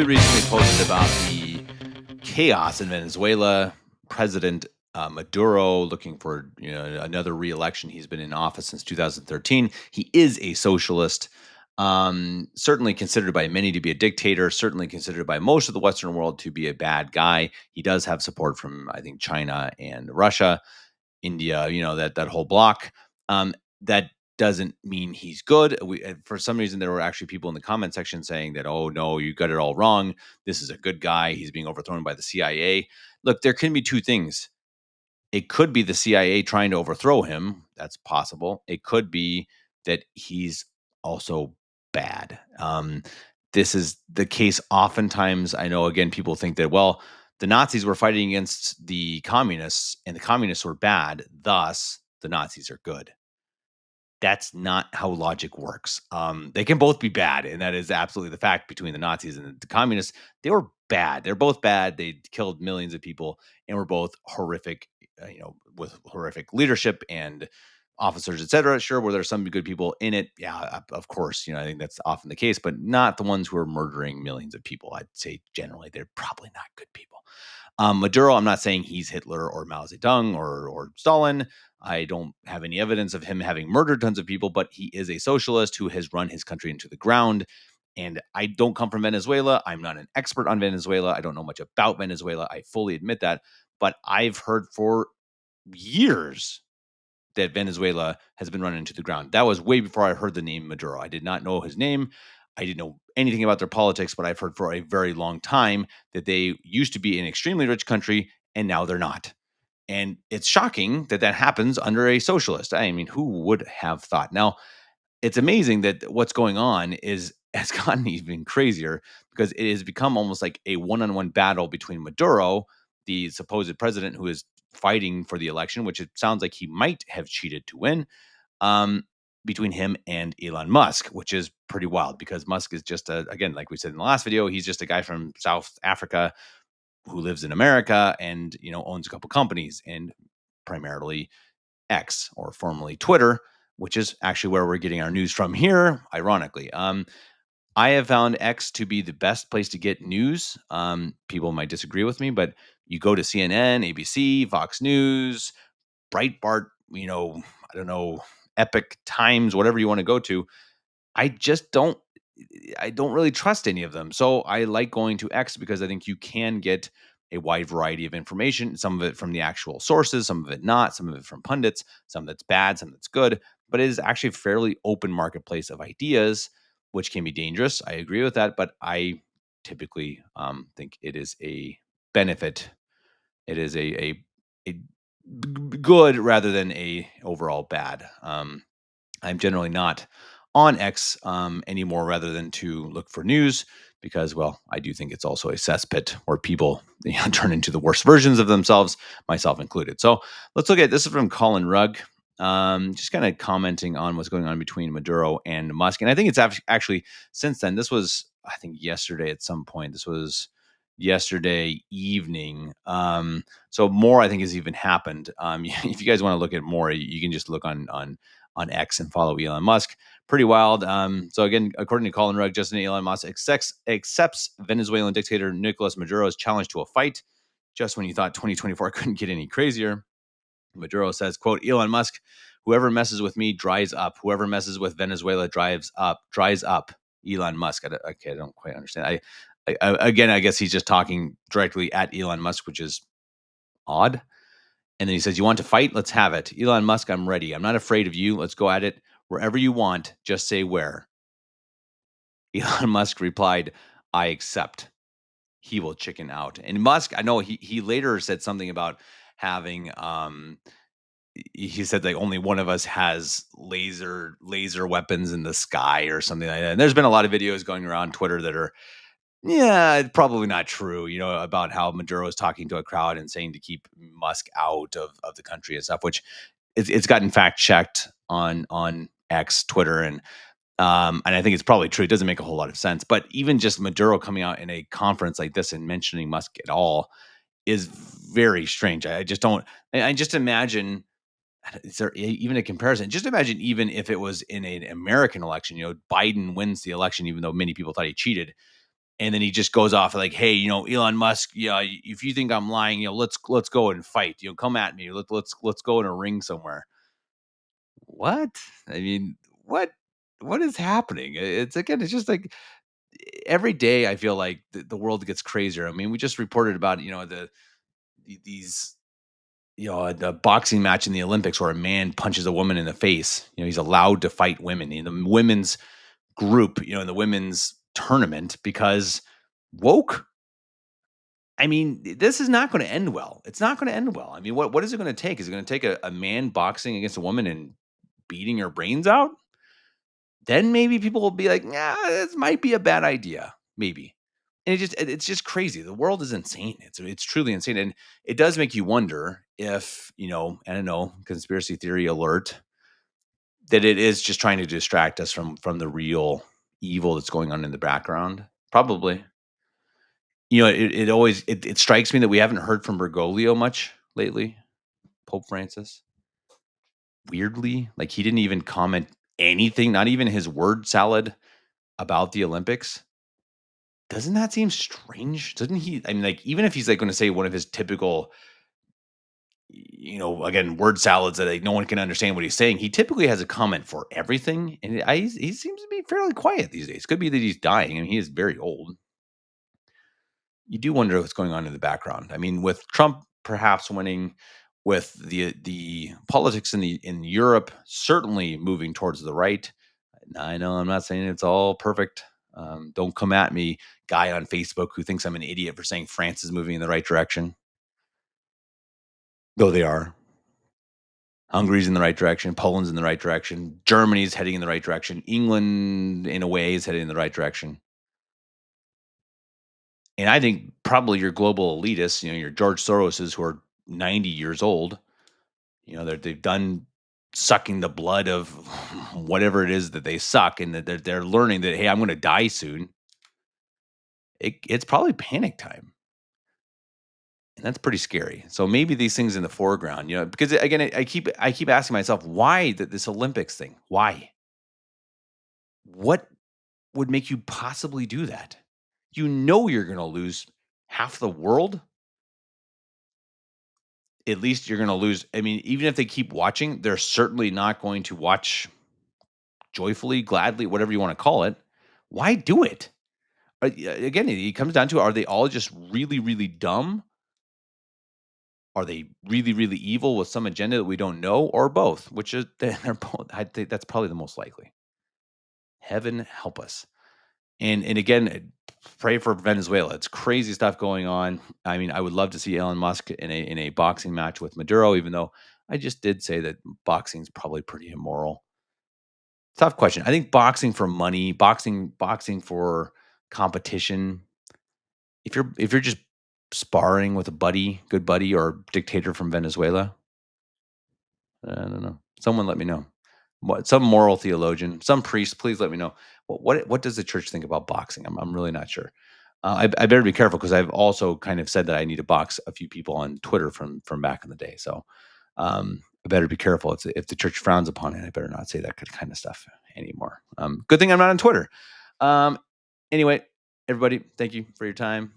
we recently posted about the chaos in Venezuela. President Maduro looking for another re-election. He's been in office since 2013. He is a socialist, certainly considered by many to be a dictator. Certainly considered by most of the Western world to be a bad guy. He does have support from, I think, China and Russia. India, that whole block. That doesn't mean he's good. For some reason, there were actually people in the comment section saying that, oh no, you got it all wrong. This is a good guy. He's being overthrown by the CIA. Look, there can be two things. It could be the CIA trying to overthrow him. That's possible. It could be that he's also bad. This is the case oftentimes. I know, again, people think that, well, the Nazis were fighting against the communists and the communists were bad. Thus, the Nazis are good. That's not how logic works. They can both be bad, and that is absolutely the fact between the Nazis and the communists. They were bad. They're both bad. They killed millions of people and were both horrific, with horrific leadership and officers, etc. Sure, were there some good people in it? Yeah, of course. I think that's often the case, but not the ones who are murdering millions of people. I'd say generally they're probably not good people. Maduro, I'm not saying he's Hitler or Mao Zedong or Stalin. I don't have any evidence of him having murdered tons of people, but he is a socialist who has run his country into the ground. And I don't come from Venezuela. I'm not an expert on Venezuela. I don't know much about Venezuela. I fully admit that. But I've heard for years that Venezuela has been run into the ground. That was way before I heard the name Maduro. I did not know his name. I didn't know anything about their politics, but I've heard for a very long time that they used to be an extremely rich country and now they're not. And it's shocking that that happens under a socialist. I mean, who would have thought? Now, it's amazing that what's going on has gotten even crazier because it has become almost like a one-on-one battle between Maduro, the supposed president who is fighting for the election, which it sounds like he might have cheated to win, um, between him and Elon Musk, which is pretty wild because Musk is just again, like we said in the last video, he's just a guy from South Africa who lives in America and owns a couple companies and primarily X, or formerly Twitter, which is actually where we're getting our news from here, ironically. I have found X to be the best place to get news. People might disagree with me, but you go to CNN, ABC, Fox News, Breitbart, I don't know, Epic Times, whatever you want to go to. I just don't I don't really trust any of them. So I like going to X because I think you can get a wide variety of information, some of it from the actual sources, some of it not, some of it from pundits, some that's bad, some that's good, but it is actually a fairly open marketplace of ideas, which can be dangerous. I agree with that, but I typically think it is a benefit. It is a good rather than a overall bad. I'm generally not on X anymore rather than to look for news because, well, I do think it's also a cesspit where people turn into the worst versions of themselves, myself included. So let's look at this is from Colin Rugg. Just kind of commenting on what's going on between Maduro and Musk. And I think it's actually since then, this was, I think, yesterday at some point. This was yesterday evening. So more, I think, has even happened. If you guys want to look at more, you can just look on X and follow Elon Musk. Pretty wild. So again, according to Colin Rugg, Justin Elon Musk accepts Venezuelan dictator Nicolas Maduro's challenge to a fight. Just when you thought 2024 couldn't get any crazier, Maduro says, "quote Elon Musk, whoever messes with me dries up. Whoever messes with Venezuela dries up." Elon Musk. I don't quite understand. Again, I guess he's just talking directly at Elon Musk, which is odd. And then he says, "You want to fight? Let's have it. Elon Musk, I'm ready. I'm not afraid of you. Let's go at it wherever you want. Just say where." Elon Musk replied, "I accept." He will chicken out. And Musk, I know he later said something about having he said like only one of us has laser weapons in the sky or something like that. And there's been a lot of videos going around Twitter that are probably not true, about how Maduro is talking to a crowd and saying to keep Musk out of the country and stuff, which it's gotten fact checked on X, Twitter, and I think it's probably true. It doesn't make a whole lot of sense. But even just Maduro coming out in a conference like this and mentioning Musk at all is very strange. I just don't I just imagine, is there even a comparison? Just imagine even if it was in an American election, Biden wins the election, even though many people thought he cheated and then he just goes off like, "Hey, Elon Musk, yeah, if you think I'm lying, let's go and fight. Come at me. Let's go in a ring somewhere." What? I mean, what what is happening? It's again, it's just like every day I feel like the world gets crazier. I mean, we just reported about, these the boxing match in the Olympics where a man punches a woman in the face. He's allowed to fight women in the women's group, in the women's tournament because woke. I mean, this is not going to end well. It's not going to end well. I mean, what is it going to take? Is it going to take a man boxing against a woman and beating her brains out? Then maybe people will be like, "Yeah, this might be a bad idea." Maybe. And it's just crazy. The world is insane. It's truly insane. And it does make you wonder if, I don't know, conspiracy theory alert, that it is just trying to distract us from the real evil that's going on in the background. Probably. It strikes me that we haven't heard from Bergoglio much lately, Pope Francis. Weirdly, like he didn't even comment anything, not even his word salad about the Olympics. Doesn't that seem strange? Doesn't he? I mean, like, even if he's like going to say one of his typical, again, word salads that like no one can understand what he's saying, he typically has a comment for everything, and he seems to be fairly quiet these days. Could be that he's dying. I mean, he is very old. You do wonder what's going on in the background. I mean, with Trump perhaps winning, with the politics in Europe certainly moving towards the right. I know I'm not saying it's all perfect. Don't come at me, guy on Facebook who thinks I'm an idiot for saying France is moving in the right direction. Though they are. Hungary's in the right direction. Poland's in the right direction. Germany's heading in the right direction. England, in a way, is heading in the right direction. And I think probably your global elitists, your George Soroses who are 90 years old, they've done sucking the blood of whatever it is that they suck, and that they're learning that, hey, I'm going to die soon. It's probably panic time. And that's pretty scary. So maybe these things in the foreground, because again, I keep asking myself, why this Olympics thing? Why? What would make you possibly do that? You're going to lose half the world. At least you're going to lose. I mean, even if they keep watching, they're certainly not going to watch joyfully, gladly, whatever you want to call it. Why do it? Again, it comes down to, are they all just really, really dumb? Are they really, really evil with some agenda that we don't know, or both? Which is they're both. I think that's probably the most likely. Heaven help us. And again, pray for Venezuela. It's crazy stuff going on. I mean, I would love to see Elon Musk in a boxing match with Maduro, even though I just did say that boxing is probably pretty immoral. Tough question. I think boxing for money, boxing for competition. If you're just sparring with a buddy, good buddy, or dictator from Venezuela, I don't know. Someone let me know. Some moral theologian, some priest, please let me know. What does the church think about boxing? I'm really not sure. I better be careful because I've also kind of said that I need to box a few people on Twitter from back in the day. So I better be careful. If the church frowns upon it, I better not say that kind of stuff anymore. Good thing I'm not on Twitter. Um, anyway, everybody, thank you for your time.